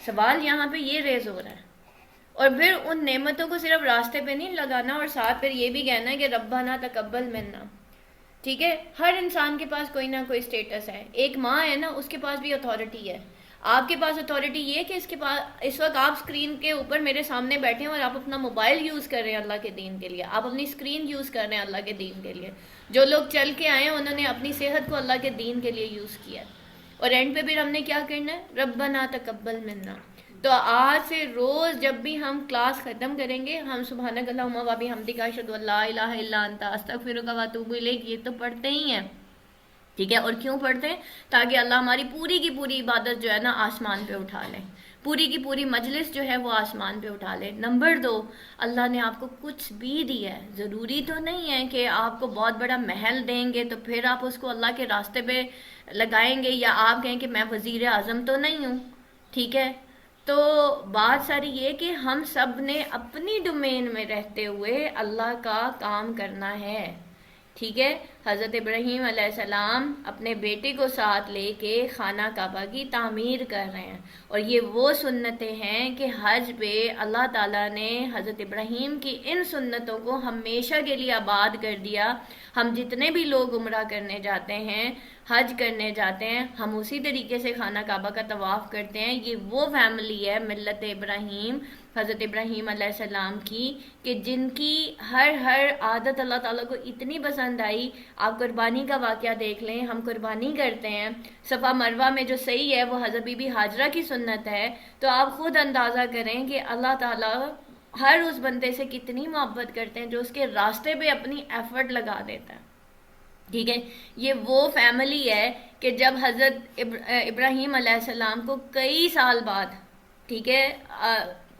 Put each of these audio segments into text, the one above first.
سوال یہاں پہ یہ ریز ہو رہا ہے. اور پھر ان نعمتوں کو صرف راستے پہ نہیں لگانا اور ساتھ پھر یہ بھی کہنا ہے کہ ربنا تقبل منا. ٹھیک ہے، ہر انسان کے پاس کوئی نہ کوئی سٹیٹس ہے. ایک ماں ہے نا، اس کے پاس بھی اتھارٹی ہے. آپ کے پاس اتھارٹی یہ ہے کہ اس وقت آپ اسکرین کے اوپر میرے سامنے بیٹھے ہیں اور آپ اپنا موبائل یوز کر رہے ہیں اللہ کے دین کے لیے، آپ اپنی اسکرین یوز کر رہے ہیں اللہ کے دین کے لیے. جو لوگ چل کے آئے ہیں انہوں نے اپنی صحت کو اللہ کے دین کے لیے یوز کیا ہے. اور اینڈ پہ پھر ہم نے کیا کرنا ہے؟ ربنا تقبل منا. تو آج سے روز جب بھی ہم کلاس ختم کریں گے ہم سبحانک اللہم و بحمدک اشہد ان لا الہ الا انت استغفرک و اتوب الیک یہ تو پڑھتے ہی ہیں. ٹھیک ہے، اور کیوں پڑھتے ہیں؟ تاکہ اللہ ہماری پوری کی پوری عبادت جو ہے نا آسمان پہ اٹھا لے، پوری کی پوری مجلس جو ہے وہ آسمان پہ اٹھا لے. نمبر 2، اللہ نے آپ کو کچھ بھی دیا ہے. ضروری تو نہیں ہے کہ آپ کو بہت بڑا محل دیں گے تو پھر آپ اس کو اللہ کے راستے پہ لگائیں گے، یا آپ کہیں کہ میں وزیر اعظم تو نہیں ہوں. ٹھیک ہے، تو بات ساری یہ کہ ہم سب نے اپنی ڈومین میں رہتے ہوئے اللہ کا کام کرنا ہے. ٹھیک ہے، حضرت ابراہیم علیہ السلام اپنے بیٹے کو ساتھ لے کے خانہ کعبہ کی تعمیر کر رہے ہیں، اور یہ وہ سنتیں ہیں کہ حج پہ اللہ تعالیٰ نے حضرت ابراہیم کی ان سنتوں کو ہمیشہ کے لیے آباد کر دیا. ہم جتنے بھی لوگ عمرہ کرنے جاتے ہیں، حج کرنے جاتے ہیں، ہم اسی طریقے سے خانہ کعبہ کا طواف کرتے ہیں. یہ وہ فیملی ہے ملت ابراہیم، حضرت ابراہیم علیہ السلام کی، کہ جن کی ہر عادت اللہ تعالیٰ کو اتنی پسند آئی. آپ قربانی کا واقعہ دیکھ لیں، ہم قربانی کرتے ہیں، صفا مروہ میں جو صحیح ہے وہ حضرت بی بی ہاجرہ کی سنت ہے. تو آپ خود اندازہ کریں کہ اللہ تعالیٰ ہر اس بندے سے کتنی محبت کرتے ہیں جو اس کے راستے پہ اپنی ایفرٹ لگا دیتا ہے. ٹھیک ہے، یہ وہ فیملی ہے کہ جب حضرت ابراہیم علیہ السلام کو کئی سال بعد، ٹھیک ہے،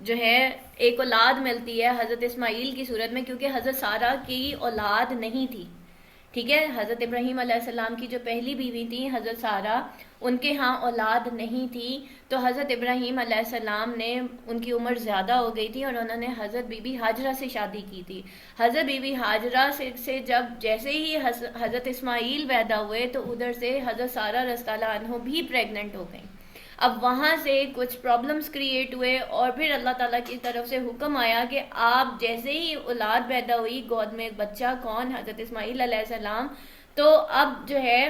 جو ہے ایک اولاد ملتی ہے حضرت اسماعیل کی صورت میں، کیونکہ حضرت سارہ کی اولاد نہیں تھی. ٹھیک ہے، حضرت ابراہیم علیہ السلام کی جو پہلی بیوی تھی حضرت سارہ، ان کے ہاں اولاد نہیں تھی. تو حضرت ابراہیم علیہ السلام نے، ان کی عمر زیادہ ہو گئی تھی اور انہوں نے حضرت بی بی ہاجرہ سے شادی کی تھی. حضرت بی بی ہاجرہ سے جب جیسے ہی حضرت اسماعیل پیدا ہوئے تو ادھر سے حضرت سارہ رضی اللہ عنہ بھی پریگننٹ ہو گئیں. اب وہاں سے کچھ پرابلمز کریٹ ہوئے اور پھر اللہ تعالیٰ کی طرف سے حکم آیا کہ آپ جیسے ہی اولاد پیدا ہوئی، گود میں ایک بچہ، کون؟ حضرت اسماعیل علیہ السلام. تو اب جو ہے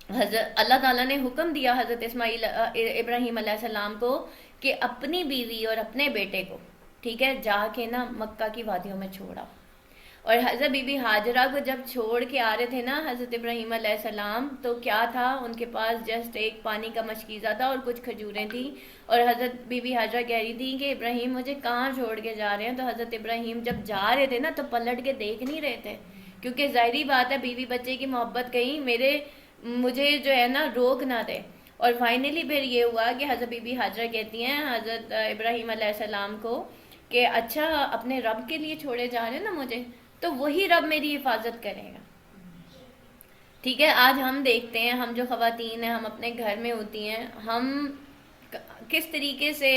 حضرت اللہ تعالیٰ نے حکم دیا حضرت ابراہیم علیہ السلام کو کہ اپنی بیوی اور اپنے بیٹے کو، ٹھیک ہے، جا کے نا مکہ کی وادیوں میں چھوڑا. اور حضرت بی بی ہاجرہ کو جب چھوڑ کے آ رہے تھے نا حضرت ابراہیم علیہ السلام، تو کیا تھا ان کے پاس؟ جسٹ ایک پانی کا مشکیزہ تھا اور کچھ کھجوریں تھیں. اور حضرت بی بی ہاجرہ کہہ رہی تھی کہ ابراہیم مجھے کہاں چھوڑ کے جا رہے ہیں؟ تو حضرت ابراہیم جب جا رہے تھے نا تو پلٹ کے دیکھ نہیں رہے تھے، کیونکہ ظاہری بات ہے بیوی بچے کی محبت کہیں مجھے جو ہے نا روک نہ دے. اور فائنلی پھر یہ ہوا کہ حضرت بی بی ہاجرہ کہتی ہیں حضرت ابراہیم علیہ السلام کو کہ اچھا اپنے رب کے لیے چھوڑے جا رہے ہیں نا مجھے، تو وہی رب میری حفاظت کرے گا. ٹھیک ہے، آج ہم دیکھتے ہیں، ہم جو خواتین ہیں، ہم اپنے گھر میں ہوتی ہیں، ہم کس طریقے سے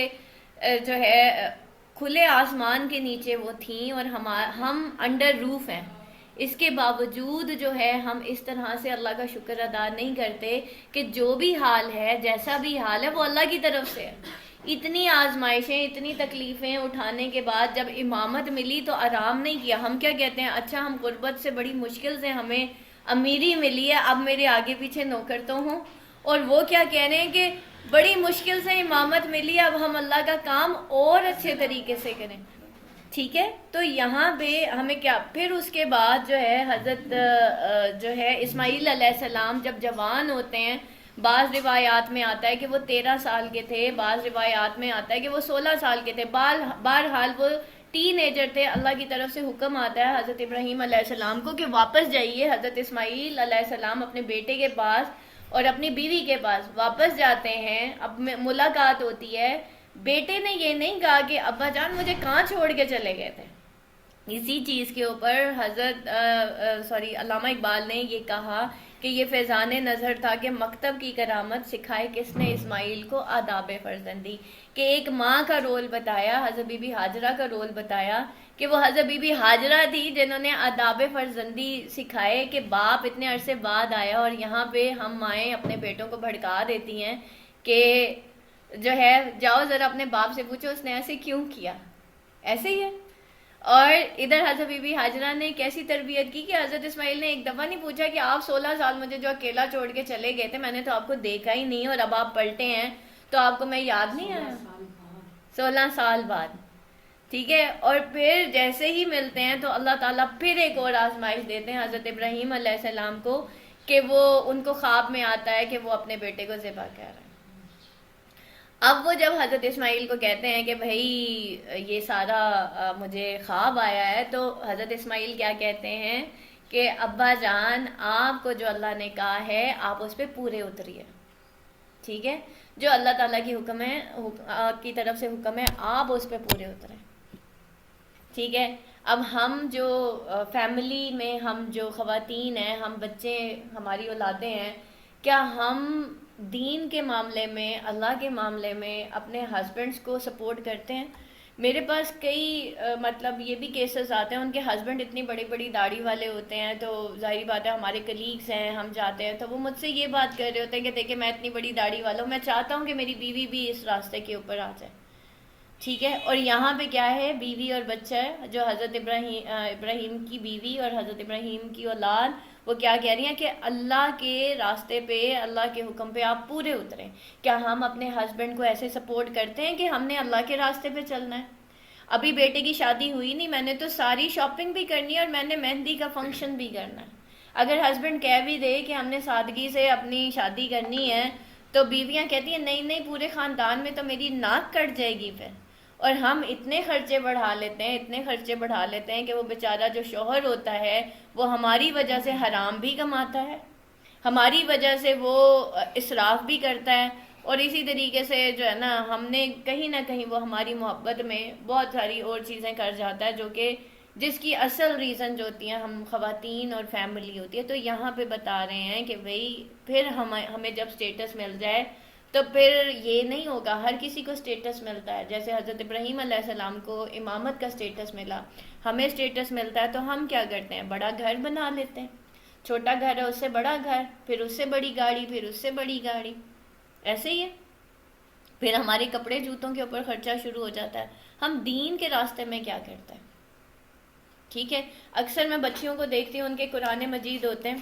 جو ہے کھلے آسمان کے نیچے وہ تھیں اور ہم انڈر روف ہیں. اس کے باوجود جو ہے ہم اس طرح سے اللہ کا شکر ادا نہیں کرتے کہ جو بھی حال ہے، جیسا بھی حال ہے، وہ اللہ کی طرف سے ہے. اتنی آزمائشیں، اتنی تکلیفیں اٹھانے کے بعد جب امامت ملی تو آرام نہیں کیا. ہم کیا کہتے ہیں؟ اچھا ہم غربت سے بڑی مشکل سے ہمیں امیری ملی ہے، اب میرے آگے پیچھے نوکر تو ہوں. اور وہ کیا کہہ رہے ہیں کہ بڑی مشکل سے امامت ملی، اب ہم اللہ کا کام اور اچھے طریقے سے کریں. ٹھیک ہے، تو یہاں پہ ہمیں کیا، پھر اس کے بعد جو ہے حضرت جو ہے اسماعیل علیہ السلام جب جوان ہوتے ہیں، بعض روایات میں آتا ہے کہ وہ 13 سال کے تھے، بعض روایات میں آتا ہے کہ وہ 16 سال کے تھے، بہرحال وہ ٹین ایجر تھے. اللہ کی طرف سے حکم آتا ہے حضرت ابراہیم علیہ السلام کو کہ واپس جائیے. حضرت اسماعیل علیہ السلام اپنے بیٹے کے پاس اور اپنی بیوی کے پاس واپس جاتے ہیں. اب ملاقات ہوتی ہے. بیٹے نے یہ نہیں کہا کہ ابا جان مجھے کہاں چھوڑ کے چلے گئے تھے. اسی چیز کے اوپر حضرت علامہ اقبال نے یہ کہا کہ یہ فیضان نظر تھا کہ مکتب کی کرامت سکھائے کس نے اسماعیل کو آداب فرزندی، کہ ایک ماں کا رول بتایا، حضرت بی بی ہاجرہ کا رول بتایا کہ وہ حضرت بی بی ہاجرہ تھی جنہوں نے آداب فرزندی سکھائے کہ باپ اتنے عرصے بعد آیا اور یہاں پہ ہم مائیں اپنے بیٹوں کو بھڑکا دیتی ہیں کہ جو ہے جاؤ ذرا اپنے باپ سے پوچھو اس نے ایسے کیوں کیا، ایسے ہی ہے. اور ادھر حضرت بی بی ہاجرہ نے کیسی تربیت کی کہ حضرت اسماعیل نے ایک دفعہ نہیں پوچھا کہ آپ 16 سال مجھے جو اکیلا چھوڑ کے چلے گئے تھے میں نے تو آپ کو دیکھا ہی نہیں اور اب آپ پلٹے ہیں تو آپ کو میں یاد نہیں آیا. 16 سال بعد. ٹھیک ہے. اور پھر جیسے ہی ملتے ہیں تو اللہ تعالیٰ پھر ایک اور آزمائش دیتے ہیں حضرت ابراہیم علیہ السلام کو کہ وہ ان کو خواب میں آتا ہے کہ وہ اپنے بیٹے کو ذبح کر رہے ہیں. اب وہ جب حضرت اسماعیل کو کہتے ہیں کہ بھائی یہ سارا مجھے خواب آیا ہے تو حضرت اسماعیل کیا کہتے ہیں کہ ابا جان آپ کو جو اللہ نے کہا ہے آپ اس پہ پورے اتریے. ٹھیک ہے. جو اللہ تعالیٰ کی حکم ہے کی طرف سے حکم ہے آپ اس پہ پورے اتریں. ٹھیک ہے. اب ہم جو فیملی میں ہم جو خواتین ہیں ہم بچے ہماری اولادیں ہیں کیا ہم دین کے معاملے میں اللہ کے معاملے میں اپنے ہسبینڈس کو سپورٹ کرتے ہیں؟ میرے پاس کئی مطلب یہ بھی کیسز آتے ہیں ان کے ہسبینڈ اتنی بڑی بڑی داڑھی والے ہوتے ہیں تو ظاہری بات ہے ہمارے کلیگس ہیں ہم جاتے ہیں تو وہ مجھ سے یہ بات کر رہے ہوتے ہیں کہ دیکھیں میں اتنی بڑی داڑھی والا ہوں میں چاہتا ہوں کہ میری بیوی بھی اس راستے کے اوپر آ جائے. ٹھیک ہے. اور یہاں پہ کیا ہے بیوی اور بچہ ہے جو حضرت ابراہیم کی بیوی اور حضرت ابراہیم کی اولاد وہ کیا کہہ رہی ہیں کہ اللہ کے راستے پہ اللہ کے حکم پہ آپ پورے اتریں. کیا ہم اپنے ہسبینڈ کو ایسے سپورٹ کرتے ہیں کہ ہم نے اللہ کے راستے پہ چلنا ہے؟ ابھی بیٹے کی شادی ہوئی نہیں میں نے تو ساری شاپنگ بھی کرنی ہے اور میں نے مہندی کا فنکشن بھی کرنا ہے. اگر ہسبینڈ کہہ بھی دے کہ ہم نے سادگی سے اپنی شادی کرنی ہے تو بیویاں کہتی ہیں نہیں نہیں پورے خاندان میں تو میری ناک کٹ جائے گی پھر. اور ہم اتنے خرچے بڑھا لیتے ہیں کہ وہ بیچارہ جو شوہر ہوتا ہے وہ ہماری وجہ سے حرام بھی کماتا ہے ہماری وجہ سے وہ اسراف بھی کرتا ہے اور اسی طریقے سے جو ہے نا ہم نے کہیں نہ کہیں وہ ہماری محبت میں بہت ساری اور چیزیں کر جاتا ہے جو کہ جس کی اصل ریزن جو ہوتی ہیں ہم خواتین اور فیملی ہوتی ہے. تو یہاں پہ بتا رہے ہیں کہ بھئی پھر ہمیں جب سٹیٹس مل جائے تو پھر یہ نہیں ہوگا. ہر کسی کو سٹیٹس ملتا ہے جیسے حضرت ابراہیم علیہ السلام کو امامت کا سٹیٹس ملا ہمیں سٹیٹس ملتا ہے تو ہم کیا کرتے ہیں بڑا گھر بنا لیتے ہیں. چھوٹا گھر ہے اس سے بڑا گھر پھر اس سے بڑی گاڑی پھر اس سے بڑی گاڑی ایسے ہی ہے. پھر ہمارے کپڑے جوتوں کے اوپر خرچہ شروع ہو جاتا ہے. ہم دین کے راستے میں کیا کرتے ہیں؟ ٹھیک ہے. اکثر میں بچیوں کو دیکھتی ہوں ان کے قرآن مجید ہوتے ہیں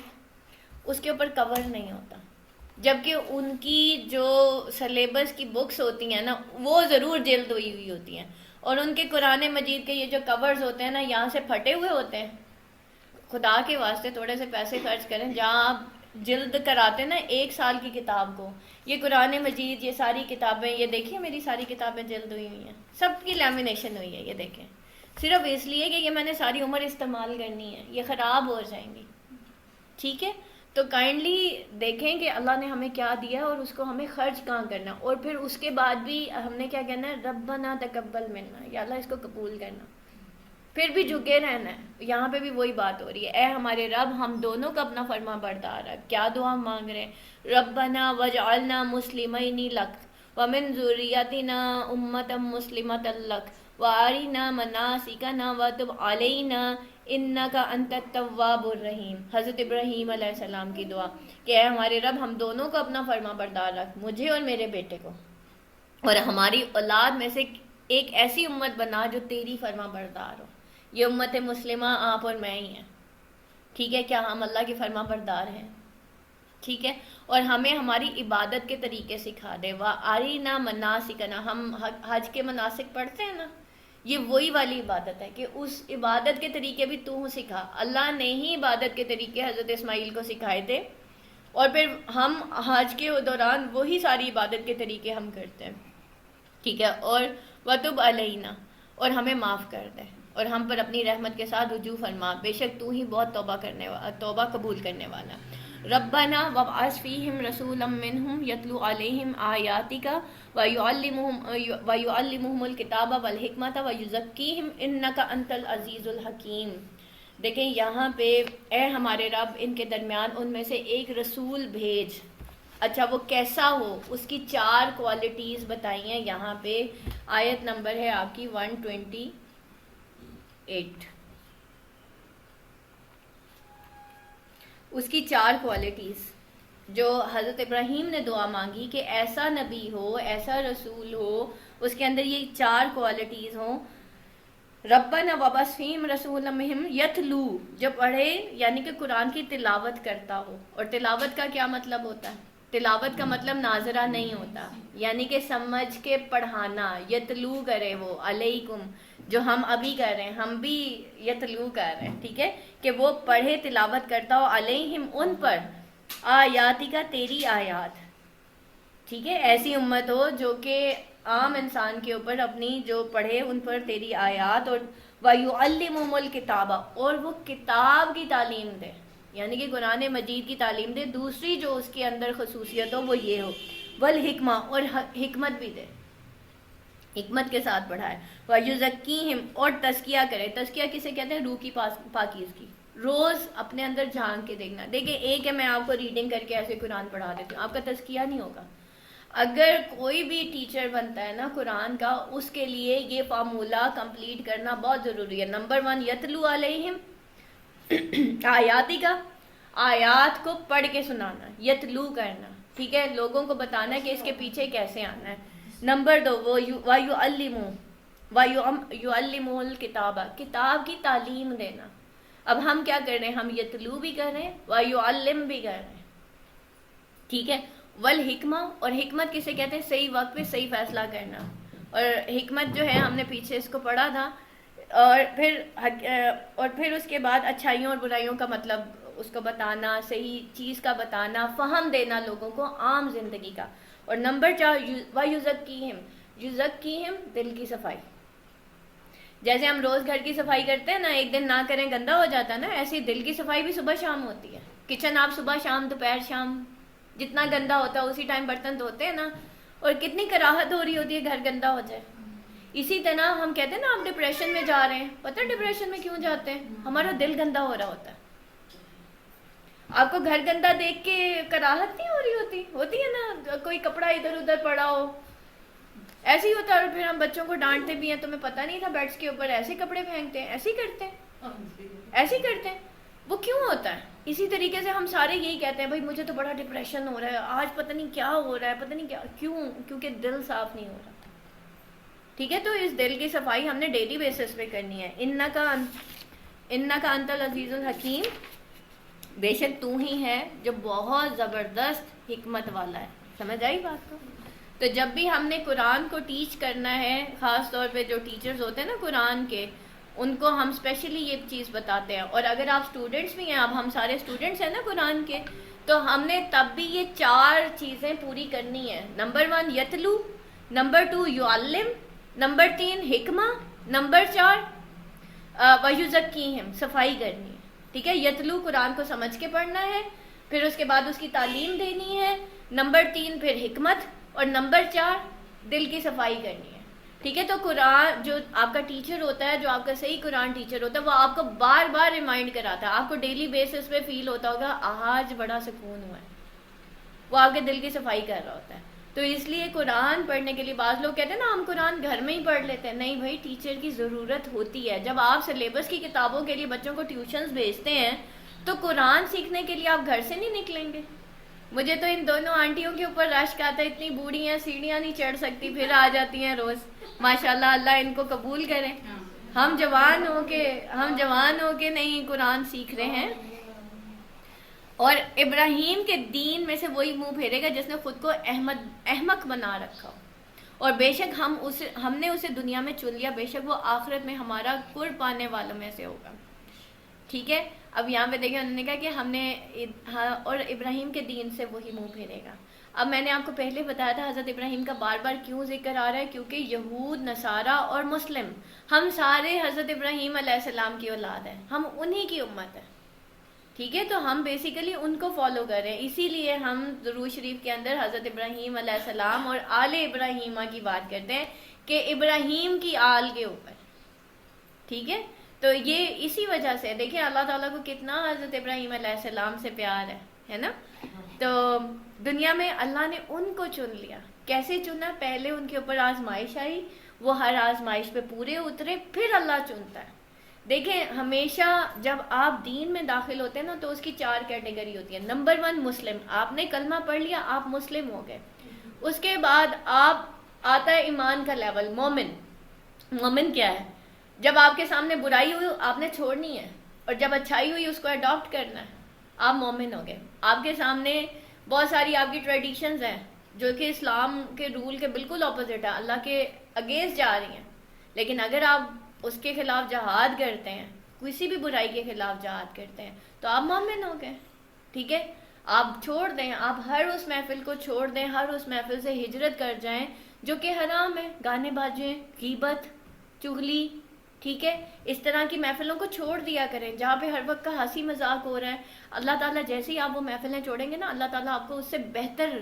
اس کے اوپر کور نہیں ہوتا جبکہ ان کی جو سلیبس کی بکس ہوتی ہیں نا وہ ضرور جلد ہوئی ہوئی ہوتی ہیں اور ان کے قرآن مجید کے یہ جو کورز ہوتے ہیں نا یہاں سے پھٹے ہوئے ہوتے ہیں. خدا کے واسطے تھوڑے سے پیسے خرچ کریں جہاں آپ جلد کراتے نا 1 سال کی کتاب کو. یہ قرآن مجید یہ ساری کتابیں یہ دیکھیے میری ساری کتابیں جلد ہوئی ہوئی ہیں سب کی لیمینیشن ہوئی ہے یہ دیکھیں صرف اس لیے کہ یہ میں نے ساری عمر استعمال کرنی ہے یہ خراب ہو جائیں گی. ٹھیک ہے. تو کائنڈلی دیکھیں کہ اللہ نے ہمیں کیا دیا ہے اور اس کو ہمیں خرچ کہاں کرنا اور پھر اس کے بعد بھی ہم نے کیا کہنا ہے ربنا تقبل منا یا اللہ اس کو قبول کرنا پھر بھی جھکے رہنا ہے. یہاں پہ بھی وہی بات ہو رہی ہے اے ہمارے رب ہم دونوں کا اپنا فرما بردار ہے. کیا دعا مانگ رہے ہیں ربنا وجعلنا مسلمین لک ومن ذریتنا امتا مسلمتا لک وارنا مناسکنا وتب علینا انکا انت التواب الرحیم. حضرت ابراہیم علیہ السلام کی دعا کہ اے ہمارے رب ہم دونوں کو اپنا فرما بردار رکھ مجھے اور میرے بیٹے کو اور ہماری اولاد میں سے ایک ایسی امت بنا جو تیری فرما بردار ہو. یہ امت مسلمہ آپ اور میں ہی ہیں. ٹھیک ہے. کیا ہم اللہ کے فرما بردار ہیں؟ ٹھیک ہے. اور ہمیں ہماری عبادت کے طریقے سکھا دے وَأَرِنَا مَنَاسِكَنَا ہم حج کے مناسک پڑھتے ہیں نا یہ وہی والی عبادت ہے کہ اس عبادت کے طریقے بھی تو سکھا. اللہ نے ہی عبادت کے طریقے حضرت اسماعیل کو سکھائے تھے اور پھر ہم حج کے دوران وہی ساری عبادت کے طریقے ہم کرتے ہیں. ٹھیک ہے. اور وَتُبْ عَلَيْنَا اور ہمیں معاف کر دے اور ہم پر اپنی رحمت کے ساتھ رجوع فرما بے شک تو ہی بہت توبہ قبول کرنے والا. ربنا وابعث فیہم رسولا منہم یتلو علیہم آیاتک ویعلمہم الکتاب والحکمت ویزکیہم انک انت العزیز الحکیم. دیکھیں یہاں پہ اے ہمارے رب ان کے درمیان ان میں سے ایک رسول بھیج. اچھا وہ کیسا ہو اس کی 4 کوالٹیز بتائی ہیں یہاں پہ. آیت نمبر ہے آپ کی 128. اس کی 4 کوالٹیز جو حضرت ابراہیم نے دعا مانگی کہ ایسا نبی ہو، ایسا رسول ہو، اس کے اندر یہ 4 کوالٹیز ہوں. ربنا وبعث فیہم رسولا منہم یتلو، جو پڑھے یعنی کہ قرآن کی تلاوت کرتا ہو. اور تلاوت کا کیا مطلب ہوتا ہے؟ تلاوت کا مطلب ناظرہ نہیں ہوتا، یعنی کہ سمجھ کے پڑھانا. یتلو کرے وہ علیکم، جو ہم ابھی کر رہے ہیں، ہم بھی یتلو کر رہے ہیں، ٹھیک ہے، کہ وہ پڑھے تلاوت کرتا ہو علیہم ان پر، آیاتی کا تیری آیات. ٹھیک ہے، ایسی امت ہو جو کہ عام انسان کے اوپر اپنی جو پڑھے ان پر تیری آیات. اور وَيُعَلِّمُهُمُ الْكِتَابَ، اور وہ کتاب کی تعلیم دے، یعنی کہ قرآن مجید کی تعلیم دے. دوسری جو اس کے اندر خصوصیت ہو وہ یہ ہو، والحکمہ، اور حکمت بھی دے، حکمت کے ساتھ پڑھائے. وَيُزَكِّيهِمْ، اور تزکیہ کرے. تزکیہ کسے کہتے ہیں؟ روح کی پاکیزگی. روز اپنے اندر جھانک کے دیکھنا. دیکھیں، ایک ہے میں آپ کو ریڈنگ کر کے ایسے قرآن پڑھا دیتی ہوں، آپ کا تزکیہ نہیں ہوگا. اگر کوئی بھی ٹیچر بنتا ہے نا قرآن کا، اس کے لیے یہ فارمولہ کمپلیٹ کرنا بہت ضروری ہے. نمبر 1 یتلو علیہم، آیاتی کا، آیات کو پڑھ کے سنانا، یتلو کرنا، ٹھیک ہے، لوگوں کو بتانا ہے کہ اس کے پیچھے کیسے آنا ہے. نمبر 2 وہ وَيُعَلِّمُهُ الْكِتَابَ، کتاب کی تعلیم دینا. اب ہم کیا کر رہے ہیں؟ ہم یتلو بھی کر رہے ہیں، وَيُعَلِّم بھی کر رہے ہیں، ٹھیک ہے. والحکمہ، اور حکمت کسے کہتے ہیں؟ صحیح وقت پہ صحیح فیصلہ کرنا. اور حکمت جو ہے ہم نے پیچھے اس کو پڑھا تھا. اور پھر اس کے بعد اچھائیوں اور برائیوں کا مطلب اس کو بتانا، صحیح چیز کا بتانا، فہم دینا لوگوں کو عام زندگی کا. اور نمبر 4 وَيُزَكِّيهِمْ، یُزَكِّيهِمْ، دل کی صفائی. جیسے ہم روز گھر کی صفائی کرتے ہیں نا، ایک دن نہ کریں گندا ہو جاتا ہے نا، ایسی دل کی صفائی بھی صبح شام ہوتی ہے. کچن آپ صبح شام، دوپہر شام، جتنا گندا ہوتا ہے اسی ٹائم برتن دھوتے ہیں نا، اور کتنی کراہت ہو رہی ہوتی ہے گھر گندا ہو جائے. اسی طرح ہم کہتے ہیں نا آپ ڈپریشن میں جا رہے ہیں، پتہ ہے ڈپریشن میں کیوں جاتے ہیں؟ ہمارا دل گندا ہو رہا ہوتا ہے. آپ کو گھر گندا دیکھ کے کراہت نہیں ہو رہی ہوتی ہے نا، کوئی کپڑا ادھر ادھر پڑا ہو، ایسے ہی ہوتا ہے. اور پھر ہم بچوں کو ڈانٹتے بھی ہیں، تمہیں پتہ نہیں تھا بیڈس کے اوپر ایسے کپڑے پھینکتے ہیں، ایسے ہی کرتے ہیں، ایسے ہی کرتے ہیں. وہ کیوں ہوتا ہے؟ اسی طریقے سے ہم سارے یہی کہتے ہیں، بھائی مجھے تو بڑا ڈپریشن ہو رہا ہے آج، پتہ نہیں کیا ہو رہا ہے، پتہ نہیں کیا. کیوں؟ کیونکہ دل صاف نہیں ہو رہا. ٹھیک ہے، تو اس دل کی صفائی ہم نے ڈیلی بیسس پہ کرنی ہے. انکا انت العزیز الحکیم، بے شک تو ہی ہے جو بہت زبردست حکمت والا ہے. سمجھ آئی بات کو؟ تو جب بھی ہم نے قرآن کو ٹیچ کرنا ہے، خاص طور پہ جو ٹیچرز ہوتے ہیں نا قرآن کے، ان کو ہم اسپیشلی یہ چیز بتاتے ہیں. اور اگر آپ اسٹوڈنٹس بھی ہیں، اب ہم سارے اسٹوڈنٹس ہیں نا قرآن کے، تو ہم نے تب بھی یہ 4 چیزیں پوری کرنی ہے. نمبر 1 یتلو، نمبر 2 یعلم، نمبر 3 حکمہ، نمبر 4 وَيُزَكِّيهِمْ، صفائی کرنی ہے. ٹھیک ہے، یتلو قرآن کو سمجھ کے پڑھنا ہے، پھر اس کے بعد اس کی تعلیم دینی ہے، نمبر 3 پھر حکمت، اور نمبر 4 دل کی صفائی کرنی ہے. ٹھیک ہے، تو قرآن جو آپ کا ٹیچر ہوتا ہے، جو آپ کا صحیح قرآن ٹیچر ہوتا ہے، وہ آپ کو بار بار ریمائنڈ کراتا ہے. آپ کو ڈیلی بیسس پہ فیل ہوتا ہوگا آج بڑا سکون ہوا ہے، وہ آپ کے دل کی صفائی کر رہا ہوتا ہے. تو اس لیے قرآن پڑھنے کے لیے بعض لوگ کہتے ہیں نا ہم قرآن گھر میں ہی پڑھ لیتے ہیں. نہیں بھائی، ٹیچر کی ضرورت ہوتی ہے. جب آپ سلیبس کی کتابوں کے لیے بچوں کو ٹیوشنز بھیجتے ہیں تو قرآن سیکھنے کے لیے آپ گھر سے نہیں نکلیں گے. مجھے تو ان دونوں آنٹیوں کے اوپر رشک آتا ہے، اتنی بوڑھی ہیں، سیڑھیاں نہیں چڑھ سکتی، پھر آ جاتی ہیں روز. ماشاءاللہ، اللہ ان کو قبول کرے. ہم جوان ہو کے نہیں قرآن سیکھ رہے ہیں. اور ابراہیم کے دین میں سے وہی منہ پھیرے گا جس نے خود کو احمق بنا رکھا. اور بے شک ہم نے اسے دنیا میں چن لیا، بے شک وہ آخرت میں ہمارا قرب پانے والوں میں سے ہوگا. ٹھیک ہے، اب یہاں پہ دیکھیں، انہوں نے کہا کہ ہم نے اور ابراہیم کے دین سے وہی منہ پھیرے گا. اب میں نے آپ کو پہلے بتایا تھا حضرت ابراہیم کا بار بار کیوں ذکر آ رہا ہے، کیونکہ یہود، نصارہ اور مسلم، ہم سارے حضرت ابراہیم علیہ السلام کی اولاد ہیں، ہم انہی کی امت ہیں. ٹھیک ہے، تو ہم بیسیکلی ان کو فالو کر رہے ہیں. اسی لیے ہم درود شریف کے اندر حضرت ابراہیم علیہ السلام اور آل ابراہیمہ کی بات کرتے ہیں کہ ابراہیم کی آل کے اوپر. ٹھیک ہے، تو یہ اسی وجہ سے دیکھیں اللہ تعالیٰ کو کتنا حضرت ابراہیم علیہ السلام سے پیار ہے نا. تو دنیا میں اللہ نے ان کو چن لیا. کیسے چنا؟ پہلے ان کے اوپر آزمائش آئی، وہ ہر آزمائش پہ پورے اترے، پھر اللہ چنتا ہے. دیکھیں ہمیشہ جب آپ دین میں داخل ہوتے ہیں نا تو اس کی 4 کیٹیگری ہوتی ہے. نمبر 1 مسلم، آپ نے کلمہ پڑھ لیا آپ مسلم ہو گئے. اس کے بعد آپ آتا ہے ایمان کا لیول مومن. مومن کیا ہے؟ جب آپ کے سامنے برائی ہوئی آپ نے چھوڑنی ہے اور جب اچھائی ہوئی اس کو اڈاپٹ کرنا ہے، آپ مومن ہو گئے. آپ کے سامنے بہت ساری آپ کی ٹریڈیشنز ہیں جو کہ اسلام کے رول کے بالکل اپوزٹ ہے، اللہ کے اگینسٹ جا رہی ہیں، لیکن اگر آپ اس کے خلاف جہاد کرتے ہیں، کسی بھی برائی کے خلاف جہاد کرتے ہیں تو آپ مومن ہو گئے. ٹھیک ہے، آپ چھوڑ دیں، آپ ہر اس محفل کو چھوڑ دیں، ہر اس محفل سے ہجرت کر جائیں جو کہ حرام ہے، گانے باجے، غیبت، چغلی. ٹھیک ہے، اس طرح کی محفلوں کو چھوڑ دیا کریں جہاں پہ ہر وقت کا ہنسی مذاق ہو رہا ہے. اللہ تعالیٰ جیسے ہی آپ وہ محفلیں چھوڑیں گے نا اللہ تعالیٰ آپ کو اس سے بہتر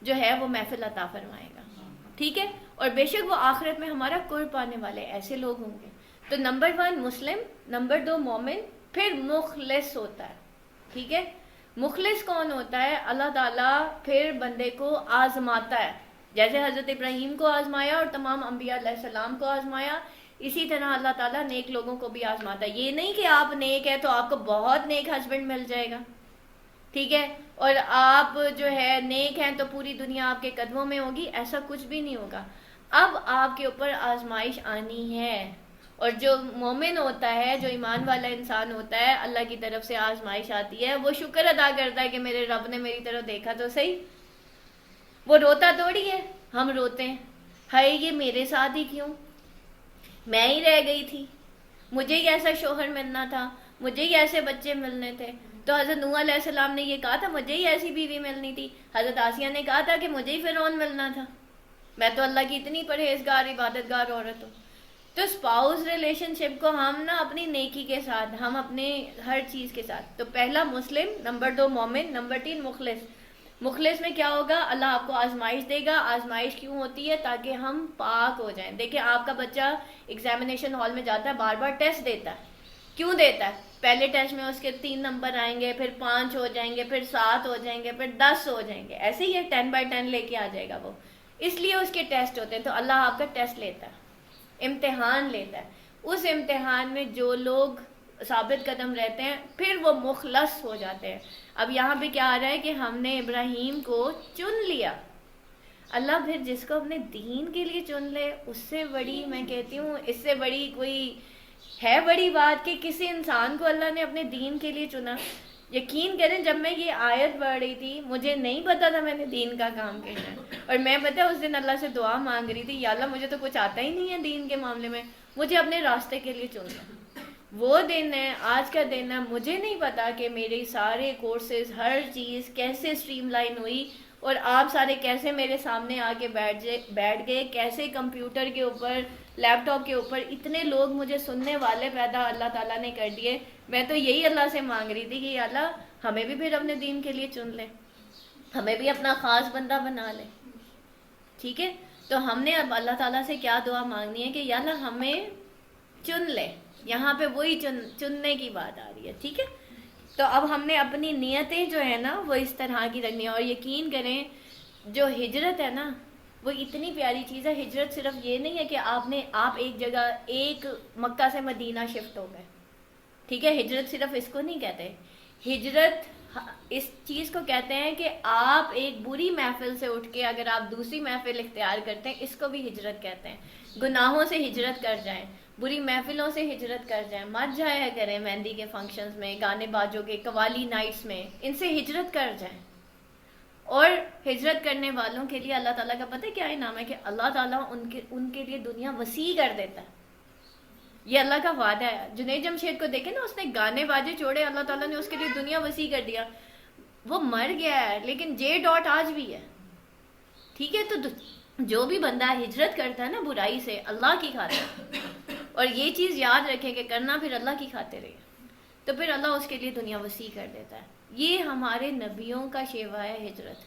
جو ہے وہ محفل عطا فرمائے گا. ٹھیک ہے، اور بے شک وہ آخرت میں ہمارا قرب پانے والے ایسے لوگ ہوں گے. تو نمبر 1 مسلم، نمبر 2 مومن، پھر مخلص ہوتا ہے. ٹھیک ہے، مخلص کون ہوتا ہے؟ اللہ تعالیٰ پھر بندے کو آزماتا ہے، جیسے حضرت ابراہیم کو آزمایا اور تمام انبیاء علیہ السلام کو آزمایا، اسی طرح اللہ تعالیٰ نیک لوگوں کو بھی آزماتا ہے. یہ نہیں کہ آپ نیک ہے تو آپ کو بہت نیک ہسبینڈ مل جائے گا. ٹھیک ہے، اور آپ جو ہے نیک ہیں تو پوری دنیا آپ کے قدموں میں ہوگی، ایسا کچھ بھی نہیں ہوگا. اب آپ کے اوپر آزمائش آنی ہے، اور جو مومن ہوتا ہے، جو ایمان والا انسان ہوتا ہے، اللہ کی طرف سے آزمائش آتی ہے وہ شکر ادا کرتا ہے کہ میرے رب نے میری طرف دیکھا تو صحیح. وہ روتا توڑی ہے، ہم روتے ہیں ہائے یہ میرے ساتھ ہی کیوں، میں ہی رہ گئی تھی، مجھے ہی ایسا شوہر ملنا تھا، مجھے ہی ایسے بچے ملنے تھے. تو حضرت نوح علیہ السلام نے یہ کہا تھا مجھے ہی ایسی بیوی ملنی تھی. حضرت آسیہ نے کہا تھا کہ مجھے ہی فرعون ملنا تھا، میں تو اللہ کی اتنی پرہیزگار عبادت گار عورت ہوں. تو اسپاؤس ریلیشن شپ کو ہم نا اپنی نیکی کے ساتھ، ہم اپنے ہر چیز کے ساتھ. تو پہلا مسلم، نمبر 2 مومن، نمبر 3 مخلص. مخلص میں کیا ہوگا؟ اللہ آپ کو آزمائش دے گا. آزمائش کیوں ہوتی ہے؟ تاکہ ہم پاک ہو جائیں. دیکھیں آپ کا بچہ ایگزامینیشن ہال میں جاتا ہے، بار بار ٹیسٹ دیتا ہے. کیوں دیتا ہے؟ پہلے ٹیسٹ میں اس کے 3 نمبر آئیں گے، پھر 5 ہو جائیں گے، پھر 7 ہو جائیں گے، پھر 10 ہو جائیں گے، ایسے ہی 10/10 لے کے آ جائے گا وہ. اس لیے اس کے ٹیسٹ ہوتے ہیں. تو اللہ آپ کا ٹیسٹ لیتا ہے، امتحان لیتا ہے. اس امتحان میں جو لوگ ثابت قدم رہتے ہیں پھر وہ مخلص ہو جاتے ہیں. اب یہاں پہ کیا آ رہا ہے کہ ہم نے ابراہیم کو چن لیا. اللہ پھر جس کو اپنے دین کے لیے چن لے، اس سے بڑی، میں کہتی ہوں اس سے بڑی کوئی ہے بڑی بات کہ کسی انسان کو اللہ نے اپنے دین کے لیے چنا. یقین کریں جب میں یہ آیت پڑھ رہی تھی مجھے نہیں پتا تھا میں نے دین کا کام کرنا ہے، اور میں پتا اس دن اللہ سے دعا مانگ رہی تھی یا اللہ مجھے تو کچھ آتا ہی نہیں ہے دین کے معاملے میں، مجھے اپنے راستے کے لیے چننا. وہ دن ہے، آج کا دن ہے، مجھے نہیں پتا کہ میرے سارے کورسز ہر چیز کیسے اسٹریم لائن ہوئی اور آپ سارے کیسے میرے سامنے آ کے بیٹھ گئے، کیسے کمپیوٹر کے اوپر، لیپ ٹاپ کے اوپر اتنے لوگ مجھے سننے والے پیدا اللہ تعالیٰ نے کر دیے. میں تو یہی اللہ سے مانگ رہی تھی کہ اللہ ہمیں بھی پھر اپنے دین کے لیے چن لے، ہمیں بھی اپنا خاص بندہ بنا لے. ٹھیک ہے، تو ہم نے اب اللہ تعالیٰ سے کیا دعا مانگنی ہے کہ یا اللہ ہمیں چن لے. یہاں پہ وہی چننے کی بات آ رہی ہے. ٹھیک ہے، تو اب ہم نے اپنی نیتیں جو ہے نا وہ اس طرح کی رکھنی ہے. اور یقین کریں جو ہجرت ہے نا وہ اتنی پیاری چیز ہے. ہجرت صرف یہ نہیں ہے کہ آپ ایک جگہ، ایک مکہ سے مدینہ شفٹ ہو گئے. ٹھیک ہے، ہجرت صرف اس کو نہیں کہتے. ہجرت اس چیز کو کہتے ہیں کہ آپ ایک بری محفل سے اٹھ کے اگر آپ دوسری محفل اختیار کرتے ہیں، اس کو بھی ہجرت کہتے ہیں. گناہوں سے ہجرت کر جائیں، بری محفلوں سے ہجرت کر جائیں، مت جایا کریں مہندی کے فنکشنز میں، گانے بازوں کے قوالی نائٹس میں، ان سے ہجرت کر جائیں. اور ہجرت کرنے والوں کے لیے اللہ تعالیٰ کا پتہ ہے کیا انعام ہے؟ کہ اللہ تعالیٰ ان کے لیے دنیا وسیع کر دیتا ہے. یہ اللہ کا وعدہ ہے. جنید جمشید کو دیکھیں نا، اس نے گانے باجے چھوڑے، اللہ تعالیٰ نے اس کے لیے دنیا وسیع کر دیا. وہ مر گیا ہے لیکن J. آج بھی ہے. ٹھیک ہے، تو جو بھی بندہ ہجرت کرتا ہے نا برائی سے، اللہ کی خاطر، اور یہ چیز یاد رکھیں کہ کرنا پھر اللہ کی خاطر ہے، تو پھر اللہ اس کے لیے دنیا وسیع کر دیتا ہے. یہ ہمارے نبیوں کا شیوا ہے ہجرت.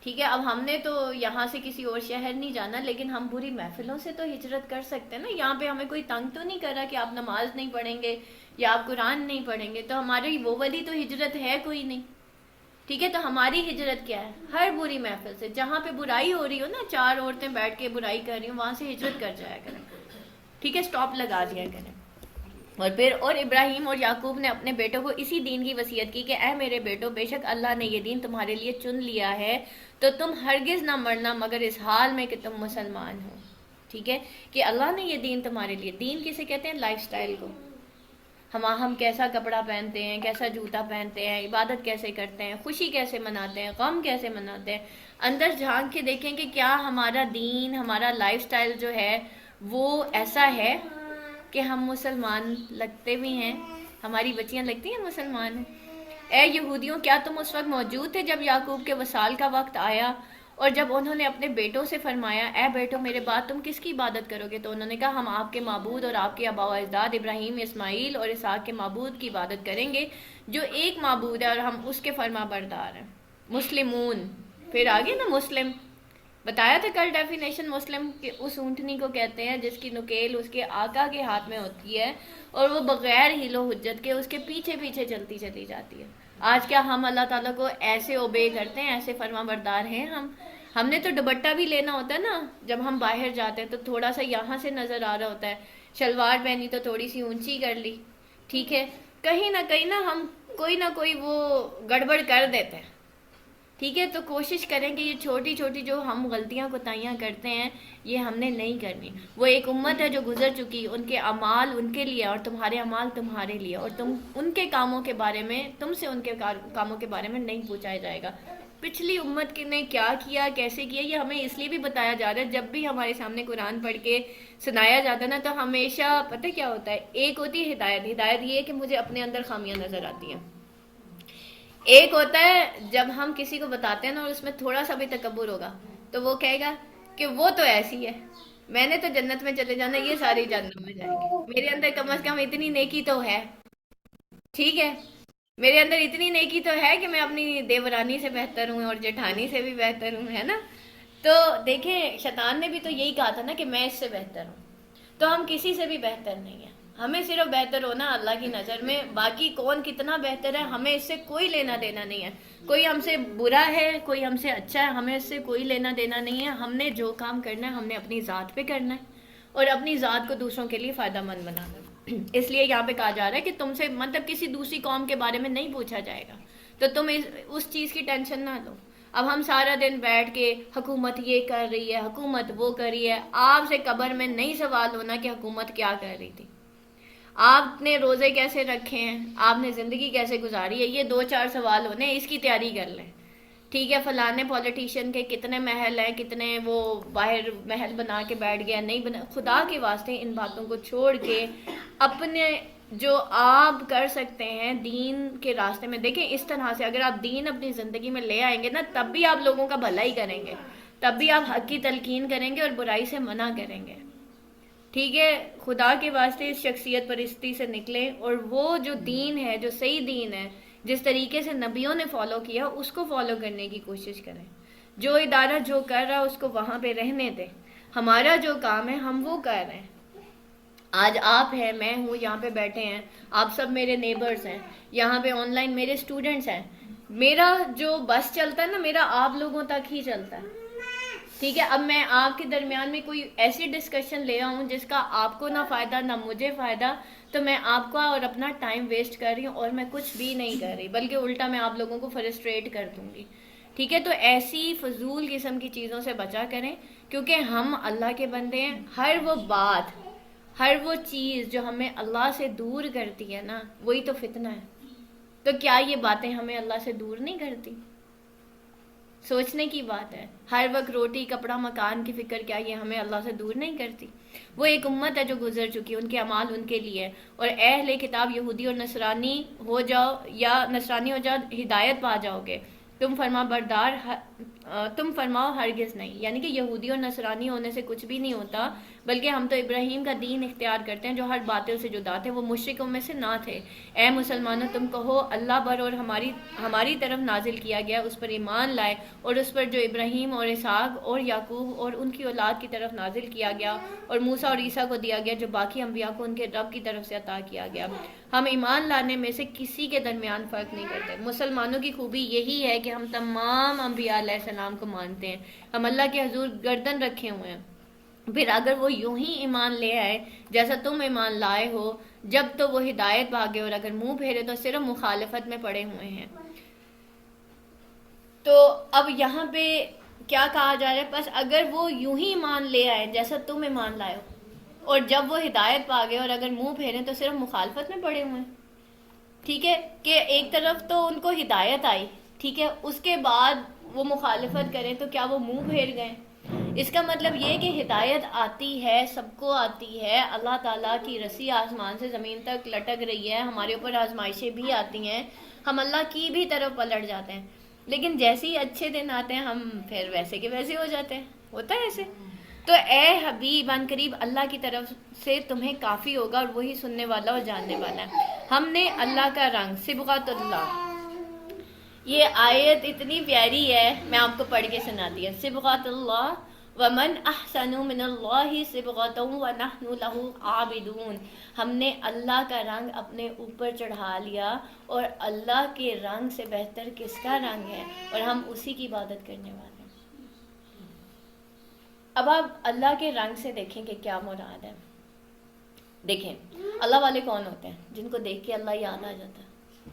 ٹھیک ہے، اب ہم نے تو یہاں سے کسی اور شہر نہیں جانا، لیکن ہم بری محفلوں سے تو ہجرت کر سکتے ہیں نا. یہاں پہ ہمیں کوئی تنگ تو نہیں کر رہا کہ آپ نماز نہیں پڑھیں گے یا آپ قرآن نہیں پڑھیں گے، تو ہماری وہ والی تو ہجرت ہے کوئی نہیں. ٹھیک ہے، تو ہماری ہجرت کیا ہے؟ ہر بری محفل سے، جہاں پہ برائی ہو رہی ہو نا، 4 عورتیں بیٹھ کے برائی کر رہی ہوں، وہاں سے ہجرت کر جایا کریں. ٹھیک ہے، سٹاپ لگا دیا کریں. اور پھر اور ابراہیم اور یعقوب نے اپنے بیٹوں کو اسی دین کی وصیت کی کہ اے میرے بیٹو، بے شک اللہ نے یہ دین تمہارے لیے چن لیا ہے، تو تم ہرگز نہ مرنا مگر اس حال میں کہ تم مسلمان ہو. ٹھیک ہے، کہ اللہ نے یہ دین تمہارے لیے، دین کسے کہتے ہیں؟ لائف سٹائل کو. ہم کیسا کپڑا پہنتے ہیں، کیسا جوتا پہنتے ہیں، عبادت کیسے کرتے ہیں، خوشی کیسے مناتے ہیں، غم کیسے مناتے ہیں، اندر جھانک کے دیکھیں کہ کیا ہمارا دین، ہمارا لائف سٹائل جو ہے وہ ایسا ہے کہ ہم مسلمان لگتے بھی ہیں، ہماری بچیاں لگتی ہیں مسلمان ہیں. اے یہودیوں، کیا تم اس وقت موجود تھے جب یعقوب کے وصال کا وقت آیا اور جب انہوں نے اپنے بیٹوں سے فرمایا اے بیٹو میرے بعد تم کس کی عبادت کرو گے؟ تو انہوں نے کہا ہم آپ کے معبود اور آپ کے آباء و اجداد ابراہیم، اسماعیل اور اسحاق کے معبود کی عبادت کریں گے جو ایک معبود ہے اور ہم اس کے فرما بردار ہیں. مسلمون، پھر آگے نا مسلم بتایا تھا کل ڈیفینیشن مسلم کہ اس اونٹنی کو کہتے ہیں جس کی نکیل اس کے آقا کے ہاتھ میں ہوتی ہے اور وہ بغیر ہیل و حجت کے اس کے پیچھے پیچھے چلتی چلی جاتی ہے. آج کیا ہم اللہ تعالیٰ کو ایسے اوبے کرتے ہیں، ایسے فرما بردار ہیں؟ ہم نے تو دوپٹہ بھی لینا ہوتا ہے نا، جب ہم باہر جاتے ہیں تو تھوڑا سا یہاں سے نظر آ رہا ہوتا ہے، شلوار پہنی تو تھوڑی سی اونچی کر لی. ٹھیک ہے، کہیں نہ ہم کوئی نہ کوئی وہ گڑبڑ کر دیتے ہیں. ٹھیک ہے، تو کوشش کریں کہ یہ چھوٹی چھوٹی جو ہم غلطیاں کوتاہیاں کرتے ہیں یہ ہم نے نہیں کرنی. وہ ایک امت ہے جو گزر چکی، ان کے اعمال ان کے لیے اور تمہارے اعمال تمہارے لیے، اور تم ان کے کاموں کے بارے میں، تم سے ان کے کاموں کے بارے میں نہیں پوچھا جائے گا. پچھلی امت نے کیا کیا، کیسے کیا، یہ ہمیں اس لیے بھی بتایا جا رہا ہے. جب بھی ہمارے سامنے قرآن پڑھ کے سنایا جاتا ہے نا تو ہمیشہ پتہ کیا ہوتا ہے، ایک ہوتی ہے ہدایت یہ ہے کہ مجھے اپنے اندر خامیاں نظر آتی ہیں. ایک ہوتا ہے جب ہم کسی کو بتاتے ہیں نا اور اس میں تھوڑا سا بھی تکبر ہوگا تو وہ کہے گا کہ وہ تو ایسی ہے، میں نے تو جنت میں چلے جانا، یہ ساری جہنم میں جائیں گے، میرے اندر کم از کم اتنی نیکی تو ہے. ٹھیک ہے، میرے اندر اتنی نیکی تو ہے کہ میں اپنی دیورانی سے بہتر ہوں اور جیٹھانی سے بھی بہتر ہوں، ہے نا. تو دیکھیں شیطان نے بھی تو یہی کہا تھا نا کہ میں اس سے بہتر ہوں. تو ہم کسی سے بھی بہتر نہیں ہیں، ہمیں صرف بہتر ہونا اللہ کی نظر میں، باقی کون کتنا بہتر ہے ہمیں اس سے کوئی لینا دینا نہیں ہے. کوئی ہم سے برا ہے، کوئی ہم سے اچھا ہے، ہمیں اس سے کوئی لینا دینا نہیں ہے. ہم نے جو کام کرنا ہے ہم نے اپنی ذات پہ کرنا ہے اور اپنی ذات کو دوسروں کے لیے فائدہ مند بنانا. اس لیے یہاں پہ کہا جا رہا ہے کہ تم سے مطلب کسی دوسری قوم کے بارے میں نہیں پوچھا جائے گا، تو تم اس چیز کی ٹینشن نہ لو. اب ہم سارا دن بیٹھ کے حکومت یہ کر رہی ہے، حکومت وہ کر رہی ہے، آپ سے قبر میں نہیں سوال ہونا کہ حکومت کیا کر رہی تھی، آپ نے روزے کیسے رکھے ہیں، آپ نے زندگی کیسے گزاری ہے. یہ 2-4 سوال ہونے، اس کی تیاری کر لیں. ٹھیک ہے، فلانے پولیٹیشین کے کتنے محل ہیں، کتنے وہ باہر محل بنا کے بیٹھ گیا، نہیں بنا. خدا کے واسطے ان باتوں کو چھوڑ کے اپنے جو آپ کر سکتے ہیں دین کے راستے میں دیکھیں. اس طرح سے اگر آپ دین اپنی زندگی میں لے آئیں گے نا تب بھی آپ لوگوں کا بھلا ہی کریں گے، تب بھی آپ حق کی تلقین کریں گے اور برائی سے منع کریں گے. ٹھیک ہے، خدا کے واسطے اس شخصیت پرستی سے نکلیں اور وہ جو دین ہے، جو صحیح دین ہے، جس طریقے سے نبیوں نے فالو کیا اس کو فالو کرنے کی کوشش کریں. جو ادارہ جو کر رہا ہے اس کو وہاں پہ رہنے دیں. ہمارا جو کام ہے ہم وہ کر رہے ہیں. آج آپ ہیں، میں ہوں، یہاں پہ بیٹھے ہیں، آپ سب میرے نیبرز ہیں، یہاں پہ آن لائن میرے اسٹوڈنٹس ہیں. میرا جو بس چلتا ہے نا میرا آپ لوگوں تک ہی چلتا ہے. ٹھیک ہے، اب میں آپ کے درمیان میں کوئی ایسی ڈسکشن لے آؤں جس کا آپ کو نہ فائدہ نہ مجھے فائدہ، تو میں آپ کا اور اپنا ٹائم ویسٹ کر رہی ہوں اور میں کچھ بھی نہیں کر رہی، بلکہ الٹا میں آپ لوگوں کو فرسٹریٹ کر دوں گی. ٹھیک ہے، تو ایسی فضول قسم کی چیزوں سے بچا کریں کیونکہ ہم اللہ کے بندے ہیں. ہر وہ بات، ہر وہ چیز جو ہمیں اللہ سے دور کرتی ہے نا وہی تو فتنہ ہے. تو کیا یہ باتیں ہمیں اللہ سے دور نہیں کرتی؟ سوچنے کی بات ہے. ہر وقت روٹی کپڑا مکان کی فکر، کیا یہ ہمیں اللہ سے دور نہیں کرتی؟ وہ ایک امت ہے جو گزر چکی، ان کے اعمال ان کے لیے. اور اے اہل کتاب یہودی اور نصرانی ہو جاؤ یا نصرانی ہو جاؤ ہدایت پا جاؤ گے، تم فرما بردار تم فرماؤ ہرگز نہیں. یعنی کہ یہودی اور نصرانی ہونے سے کچھ بھی نہیں ہوتا، بلکہ ہم تو ابراہیم کا دین اختیار کرتے ہیں جو ہر باطل سے جدا تھے، وہ مشرکوں میں سے نہ تھے. اے مسلمانوں تم کہو اللہ بر اور ہماری طرف نازل کیا گیا اس پر ایمان لائے، اور اس پر جو ابراہیم اور اسحاق اور یعقوب اور ان کی اولاد کی طرف نازل کیا گیا اور موسیٰ اور عیسیٰ کو دیا گیا جو باقی انبیاء کو ان کے رب کی طرف سے عطا کیا گیا. ہم ایمان لانے میں سے کسی کے درمیان فرق نہیں کرتے. مسلمانوں کی خوبی یہی ہے کہ ہم تمام انبیاء علیہ السلام کو مانتے ہیں، ہم اللہ کے حضور گردن رکھے ہوئے ہیں. پھر اگر وہ یوں ہی ایمان لے آئے جیسا تم ایمان لائے ہو جب تو وہ ہدایت بھاگے اور اگر منہ پھیرے تو صرف مخالفت میں پڑے ہوئے ہیں. تو اب یہاں پہ کیا کہا جا رہا ہے؟ بس اگر وہ یوں ہی ایمان لے آئے جیسا تم ایمان لائے ہو، اور جب وہ ہدایت پا گئے اور اگر منہ پھیریں تو صرف مخالفت میں پڑے ہوئے ہیں. ٹھیک ہے کہ ایک طرف تو ان کو ہدایت آئی، ٹھیک ہے، اس کے بعد وہ مخالفت کریں تو کیا وہ منہ پھیر گئے؟ اس کا مطلب یہ کہ ہدایت آتی ہے، سب کو آتی ہے. اللہ تعالیٰ کی رسی آسمان سے زمین تک لٹک رہی ہے، ہمارے اوپر آزمائشیں بھی آتی ہیں، ہم اللہ کی بھی طرف پلٹ جاتے ہیں، لیکن جیسے ہی اچھے دن آتے ہیں ہم پھر ویسے کے ویسے ہو جاتے ہیں. ہوتا ہے ایسے. تو اے حبیب ان قریب اللہ کی طرف سے تمہیں کافی ہوگا اور وہی سننے والا اور جاننے والا ہے. ہم نے اللہ کا رنگ صبغۃ اللہ، یہ آیت اتنی پیاری ہے، میں آپ کو پڑھ کے سناتی ہوں. صبغۃ اللہ ومن احسن من اللہ صبغۃ ونحن له عابدون. ہم نے اللہ کا رنگ اپنے اوپر چڑھا لیا، اور اللہ کے رنگ سے بہتر کس کا رنگ ہے، اور ہم اسی کی عبادت کرنے والے ہیں. اب آپ اللہ کے رنگ سے دیکھیں کہ کیا مراد ہے. دیکھیں اللہ والے کون ہوتے ہیں؟ جن کو دیکھ کے اللہ یاد آ جاتا ہے.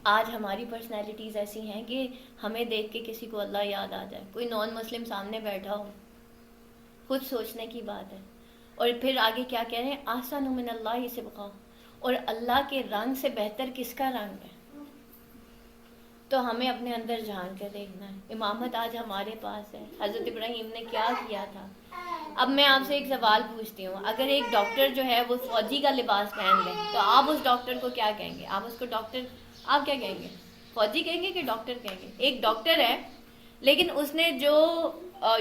آج ہماری پرسنالٹیز ایسی ہیں کہ ہمیں دیکھ کے کسی کو اللہ یاد آ جائے. کوئی نان مسلم سامنے بیٹھا ہو، خود سوچنے کی بات ہے. اور پھر آگے کیا کہہ رہے ہیں؟ احسن من اللہ صبغہ، اور اللہ کے رنگ سے بہتر کس کا رنگ ہے. تو ہمیں اپنے اندر جھان کے دیکھنا ہے. امامت آج ہمارے پاس ہے. حضرت ابراہیم نے کیا کیا تھا؟ اب میں آپ سے ایک سوال پوچھتی ہوں، اگر ایک ڈاکٹر جو ہے وہ فوجی کا لباس پہن لے تو آپ اس ڈاکٹر کو کیا کہیں گے؟ آپ اس کو ڈاکٹر، آپ کیا کہیں گے؟ فوجی کہیں گے کہ ڈاکٹر کہیں گے؟ ایک ڈاکٹر ہے لیکن اس نے جو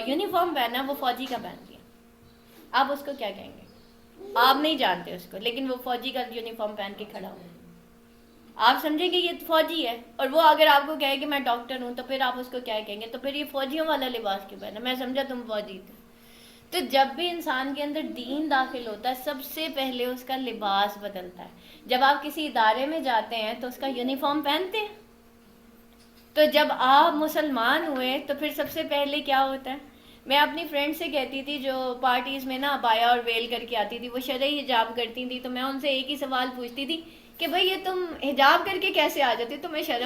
یونیفارم پہنا وہ فوجی کا پہن دیا، آپ اس کو کیا کہیں گے؟ آپ نہیں جانتے اس کو، لیکن وہ فوجی کا یونیفارم پہن کے کھڑا ہوا، آپ سمجھیں کہ یہ فوجی ہے. اور وہ اگر آپ کو کہے کہ میں ڈاکٹر ہوں تو پھر آپ اس کو کیا کہیں گے؟ تو پھر یہ فوجیوں والا لباس کیوں پہنا؟ میں سمجھا تم فوجی تھے. تو جب بھی انسان کے اندر دین داخل ہوتا ہے سب سے پہلے اس کا لباس بدلتا ہے. جب آپ کسی ادارے میں جاتے ہیں تو اس کا یونیفارم پہنتے ہیں. تو جب آپ مسلمان ہوئے تو پھر سب سے پہلے کیا ہوتا ہے؟ میں اپنی فرینڈ سے کہتی تھی جو پارٹیز میں نا ابایا اور ویل کر کے آتی تھی، وہ شرعی حجاب کرتی تھی، تو میں ان سے ایک ہی سوال پوچھتی تھی کہ بھئی یہ تم حجاب کر کے کیسے آ جاتی، تمہیں شرم